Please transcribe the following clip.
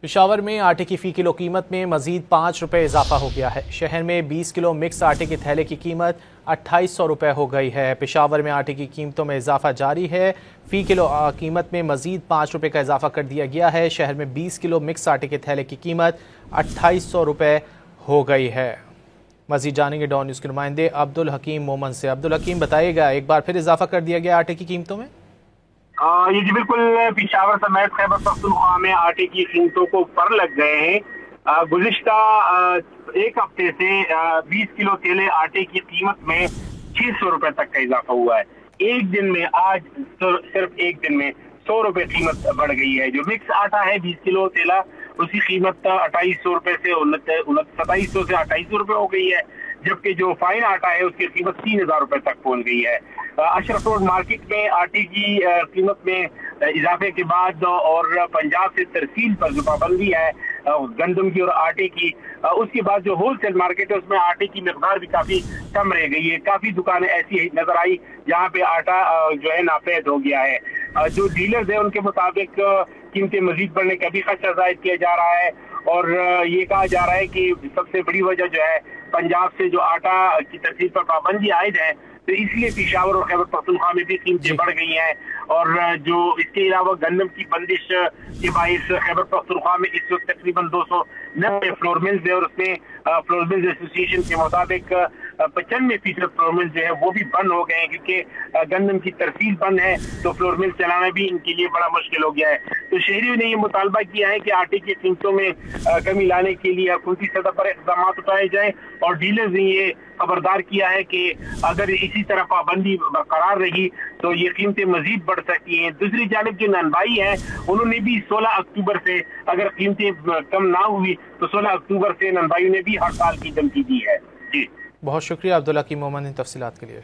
پشاور میں آٹے کی فی کلو قیمت میں مزید 5 روپے اضافہ ہو گیا ہے۔ شہر میں 20 کلو مکس آٹے کے تھیلے کی قیمت 2800 روپے ہو گئی ہے۔ پشاور میں آٹے کی قیمتوں میں اضافہ جاری ہے۔ فی کلو قیمت میں مزید 5 روپے کا اضافہ کر دیا گیا ہے۔ شہر میں 20 کلو مکس آٹے کے تھیلے کی قیمت 2800 روپے ہو گئی ہے۔ مزید جانیں گے ڈان نیوز کے نمائندے عبدالحکیم مومن سے۔ عبدالحکیم بتائیے گا، ایک بار پھر اضافہ کر دیا گیا آٹے کی قیمتوں میں؟ جی بالکل، پشاور سمیت خیبر پختونخوا میں آٹے کی قیمتوں کو پر لگ گئے ہیں۔ گزشتہ ایک ہفتے سے 20 کلو تیلے آٹے کی قیمت میں 600 روپے تک کا اضافہ ہوا ہے۔ ایک دن میں آج صرف ایک دن میں 100 روپے قیمت بڑھ گئی ہے۔ جو مکس آٹا ہے 20 کلو تیلا، اس کی قیمت 2800 روپے سے 2700 سے 2800 روپے ہو گئی ہے، جبکہ جو فائن آٹا ہے اس کی قیمت 3000 روپے تک پہنچ گئی ہے۔ اشرف روڈ مارکیٹ میں آٹے کی قیمت میں اضافے کے بعد اور پنجاب سے ترسیل پر جو پابندی ہے گندم کی اور آٹے کی، اس کے بعد جو ہول سیل مارکیٹ ہے اس میں آٹے کی مقدار بھی کافی کم رہ گئی ہے۔ کافی دکانیں ایسی نظر آئی جہاں پہ آٹا جو ہے ناپید ہو گیا ہے۔ جو ڈیلرز ہیں ان کے مطابق قیمتیں مزید بڑھنے کا بھی خدشہ ظاہر کیا جا رہا ہے، اور یہ کہا جا رہا ہے کہ سب سے بڑی وجہ جو ہے پنجاب سے جو آٹا کی ترسیل پر پابندی عائد ہے، تو اس لیے پشاور اور خیبر پختونخوا میں بھی قیمتیں بڑھ گئی ہیں۔ اور جو اس کے علاوہ گندم کی بندش کے باعث خیبر پختونخوا میں اس وقت تقریباً 290 فلور ملز ہے، اور اس میں فلور ملز ایسوسی ایشن کے مطابق 95% فلور ملز جو ہے وہ بھی بند ہو گئے ہیں، کیونکہ گندم کی ترسیل بند ہے تو فلور ملز چلانا بھی ان کے لیے بڑا مشکل ہو گیا ہے۔ تو شہریوں نے یہ مطالبہ کیا ہے کہ آٹے کی قیمتوں میں کمی لانے کے لیے حکومتی سطح پر اقدامات اٹھائے جائیں، اور ڈیلرز نے یہ خبردار کیا ہے کہ اگر اسی طرح پابندی برقرار رہی تو یہ قیمتیں مزید بڑھ سکتی ہیں۔ دوسری جانب جو نانبائی ہیں انہوں نے بھی 16 اکتوبر سے اگر قیمتیں کم نہ ہوئی تو 16 اکتوبر سے نانبائیوں نے بھی ہڑتال کی دھمکی دی ہے۔ جی بہت شکریہ عبدالحکیم مومن ان تفصیلات کے لیے۔